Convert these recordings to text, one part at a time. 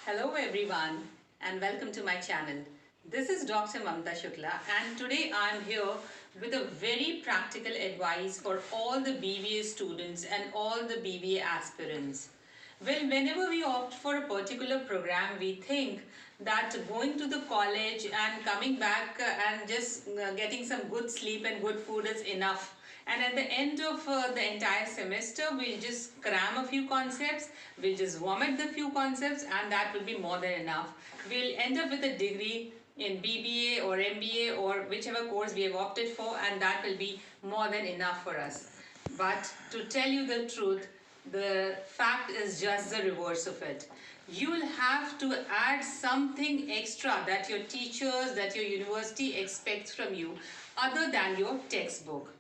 Hello everyone and welcome to my channel. This is Dr. Mamta Shukla and today I am here with a very practical advice for all the BBA students and all the BBA aspirants. Well, whenever we opt for a particular program, we think that going to the college and coming back and just getting some good sleep and good food is enough. And at the end of the entire semester, we'll just cram a few concepts, we'll just vomit the few concepts, and that will be more than enough. We'll end up with a degree in BBA or MBA or whichever course we have opted for, and that will be more than enough for us. But to tell you the truth, the fact is just the reverse of it. You will have to add something extra that your teachers, that your university expects from you other than your textbook.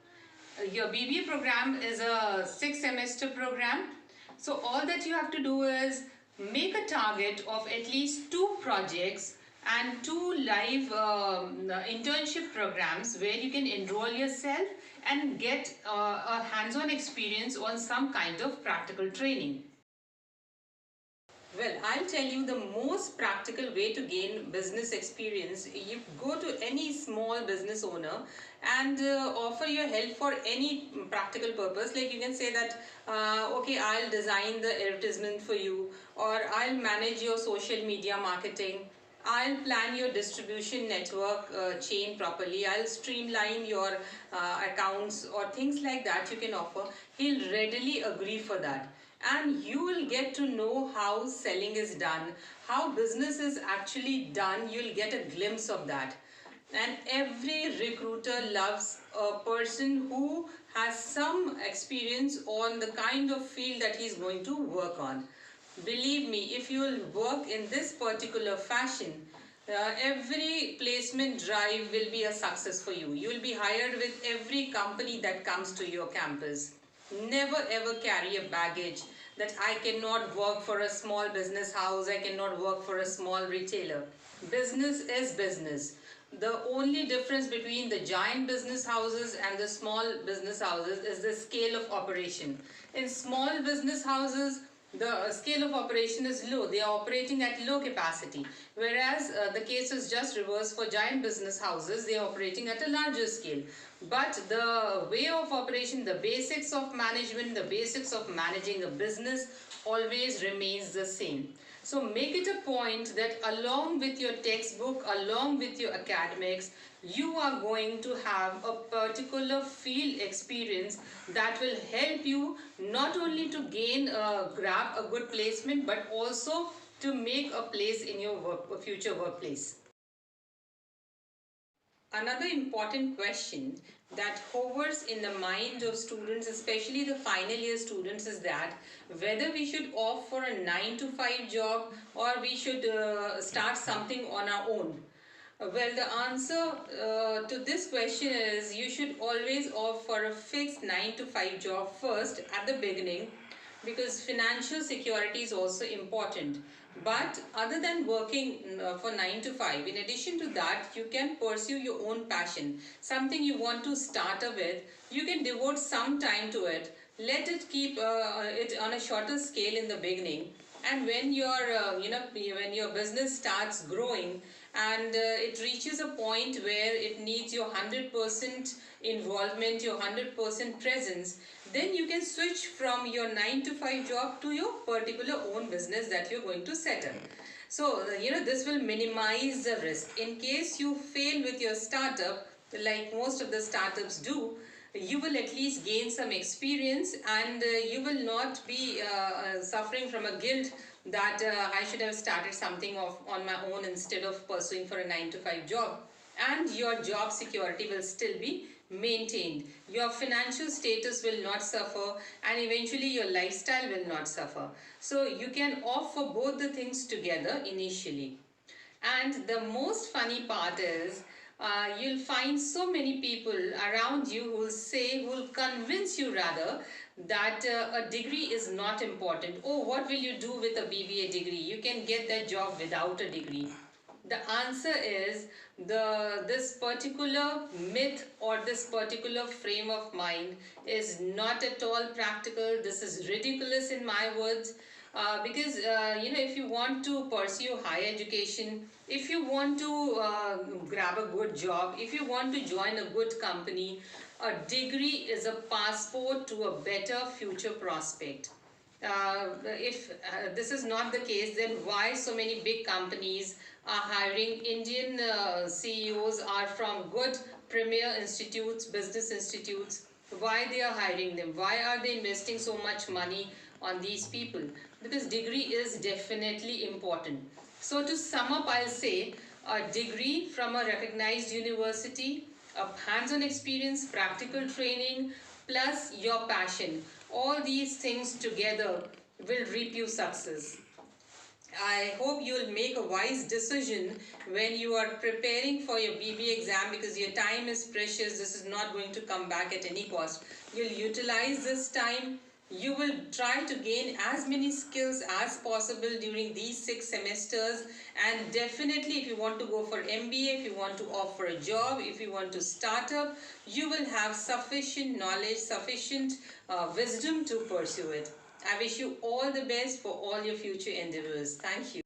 Your BBA program is a 6-semester program. So all that you have to do is make a target of at least 2 projects and 2 live internship programs where you can enroll yourself and get a hands-on experience on some kind of practical training. Well, I'll tell you the most practical way to gain business experience. You go to any small business owner and offer your help for any practical purpose. Like you can say that, okay, I'll design the advertisement for you, or I'll manage your social media marketing. I'll plan your distribution network chain properly. I'll streamline your accounts or things like that you can offer. He'll readily agree for that. And you will get to know how selling is done, how business is actually done. You'll get a glimpse of that. And every recruiter loves a person who has some experience on the kind of field that he's going to work on. Believe me, if you will work in this particular fashion, every placement drive will be a success for you. You will be hired with every company that comes to your campus. Never ever carry a baggage that I cannot work for a small business house, I cannot work for a small retailer. Business is business. The only difference between the giant business houses and the small business houses is the scale of operation. In small business houses, the scale of operation is low. They are operating at low capacity. Whereas the case is just reverse for giant business houses. They are operating at a larger scale. But the way of operation, the basics of management, the basics of managing a business always remains the same. So make it a point that along with your textbook, along with your academics, you are going to have a particular field experience that will help you not only to grab a good placement, but also to make a place in your future workplace. Another important question that hovers in the mind of students, especially the final year students, is that whether we should opt for a 9 to 5 job or we should start something on our own. Well, the answer to this question is you should always opt for a fixed 9 to 5 job first at the beginning, because financial security is also important. But other than working for 9 to 5, in addition to that, you can pursue your own passion, something you want to start up with. You can devote some time to it. Let it keep it on a shorter scale in the beginning, and when when your business starts growing and it reaches a point where it needs your 100% involvement, your 100% presence, then you can switch from your 9 to 5 job to your particular own business that you're going to set up. So this will minimize the risk. In case you fail with your startup, like most of the startups do, you will at least gain some experience, and you will not be suffering from a guilt that I should have started something on my own instead of pursuing for a 9 to 5 job. And your job security will still be maintained. Your financial status will not suffer, and eventually your lifestyle will not suffer. So you can opt for both the things together initially. And the most funny part is you'll find so many people around you who will convince you rather that a degree is not important. Oh, what will you do with a BBA degree? You can get that job without a degree. The answer is this particular myth or this particular frame of mind is not at all practical. This is ridiculous in my words. Because if you want to pursue higher education, if you want to grab a good job, if you want to join a good company, a degree is a passport to a better future prospect. If this is not the case, then why so many big companies are hiring Indian CEOs are from good premier institutes, business institutes? Why they are hiring them? Why are they investing so much money on these people? Because degree is definitely important. So to sum up, I'll say a degree from a recognized university, a hands-on experience, practical training, plus your passion. All these things together will reap you success. I hope you'll make a wise decision when you are preparing for your BBA exam, because your time is precious. This is not going to come back at any cost. You'll utilize this time. You will try to gain as many skills as possible during these 6 semesters, and definitely if you want to go for MBA, if you want to offer a job, if you want to start up, you will have sufficient knowledge, sufficient wisdom to pursue it. I wish you all the best for all your future endeavors. Thank you.